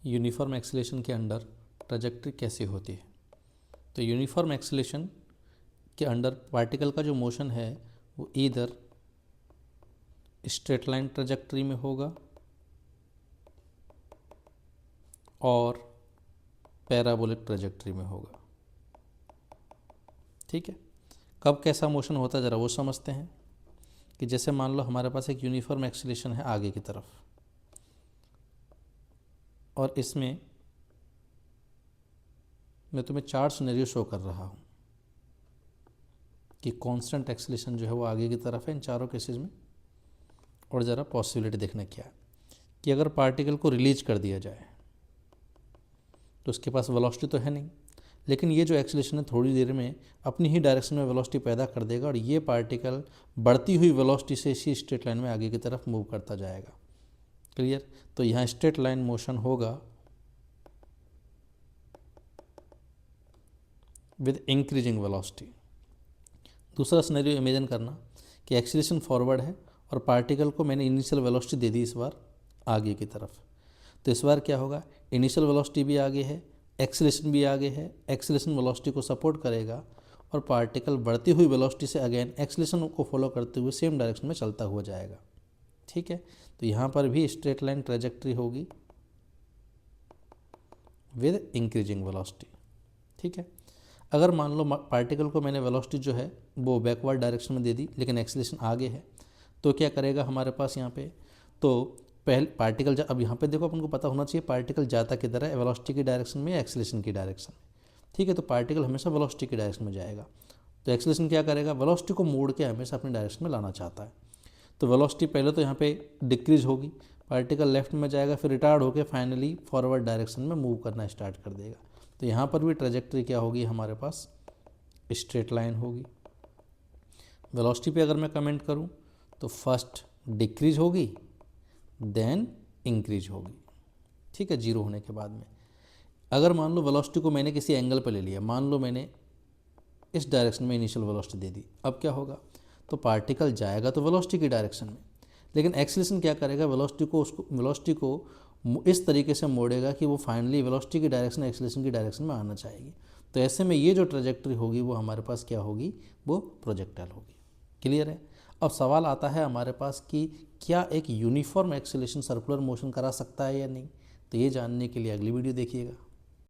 Uniform acceleration के under trajectory कैसे होती है। तो यूनिफॉर्म एक्सीलरेशन के अंडर पार्टिकल का जो मोशन है वो ईदर स्ट्रेट लाइन ट्रैजेक्टरी में होगा और पैराबोलिक ट्रैजेक्टरी में होगा। ठीक है, कब कैसा मोशन होता है ज़रा वो समझते हैं। कि जैसे मान लो हमारे पास एक यूनिफॉर्म एक्सीलरेशन है आगे की तरफ, और इसमें मैं तुम्हें 4 सिनेरियो शो कर रहा हूँ कि कांस्टेंट एक्सीलरेशन जो है वो आगे की तरफ है इन चारों केसेस में। और ज़रा पॉसिबिलिटी देखना क्या है कि अगर पार्टिकल को रिलीज कर दिया जाए तो उसके पास वेलोसिटी तो है नहीं, लेकिन ये जो एक्सीलरेशन है थोड़ी देर में अपनी ही डायरेक्शन में वेलोसिटी पैदा कर देगा और ये पार्टिकल बढ़ती हुई वेलोसिटी से इसी स्ट्रेट लाइन में आगे की तरफ मूव करता जाएगा। क्लियर। तो यहाँ स्ट्रेट लाइन मोशन होगा विद इंक्रीजिंग वेलोसिटी। दूसरा सिनेरियो इमेजिन करना कि एक्सीलरेशन फॉरवर्ड है और पार्टिकल को मैंने इनिशियल वेलोसिटी दे दी इस बार आगे की तरफ। तो इस बार क्या होगा, इनिशियल वेलोसिटी भी आगे है, एक्सीलरेशन भी आगे है, एक्सीलरेशन वेलोसिटी को सपोर्ट करेगा और पार्टिकल बढ़ती हुई वेलोसिटी से अगेन एक्सीलरेशन को फॉलो करते हुए सेम डायरेक्शन में चलता हुआ जाएगा। ठीक है, तो यहाँ पर भी स्ट्रेट लाइन ट्रैजेक्टरी होगी विद इंक्रीजिंग वेलोसिटी। ठीक है, अगर मान लो पार्टिकल को मैंने वेलोसिटी जो है वो बैकवर्ड डायरेक्शन में दे दी लेकिन एक्सीलरेशन आगे है, तो क्या करेगा हमारे पास यहाँ पे, तो पहले पार्टिकल अब यहाँ पे देखो अपन को पता होना चाहिए पार्टिकल जाता किधर है, वेलोसिटी की डायरेक्शन में या एक्सीलरेशन की डायरेक्शन में। ठीक है, तो पार्टिकल हमेशा वेलोसिटी की डायरेक्शन में जाएगा, तो एक्सीलरेशन क्या करेगा, वेलोसिटी को मोड़ के हमेशा अपनी डायरेक्शन में लाना चाहता है। तो वेलोसिटी पहले तो यहाँ पे डिक्रीज होगी, पार्टिकल लेफ्ट में जाएगा, फिर रिटार्ड होकर फाइनली फॉरवर्ड डायरेक्शन में मूव करना स्टार्ट कर देगा। तो यहाँ पर भी ट्रैजेक्टरी क्या होगी हमारे पास, स्ट्रेट लाइन होगी। वेलोसिटी पे अगर मैं कमेंट करूँ तो फर्स्ट डिक्रीज होगी देन इंक्रीज होगी। ठीक है, जीरो होने के बाद में। अगर मान लो वेलोसिटी को मैंने किसी एंगल पर ले लिया, मान लो मैंने इस डायरेक्शन में इनिशियल वेलोसिटी दे दी, अब क्या होगा, तो पार्टिकल जाएगा तो वेलोसिटी की डायरेक्शन में, लेकिन एक्सीलरेशन क्या करेगा, वेलोसिटी को इस तरीके से मोड़ेगा कि वो फाइनली वेलोसिटी की डायरेक्शन एक्सीलरेशन की डायरेक्शन में आना चाहेगी। तो ऐसे में ये जो ट्रैजेक्टरी होगी वो हमारे पास क्या होगी, वो प्रोजेक्टाइल होगी। क्लियर है। अब सवाल आता है हमारे पास कि क्या एक यूनिफॉर्म एक्सीलरेशन सर्कुलर मोशन करा सकता है या नहीं। तो ये जानने के लिए अगली वीडियो देखिएगा।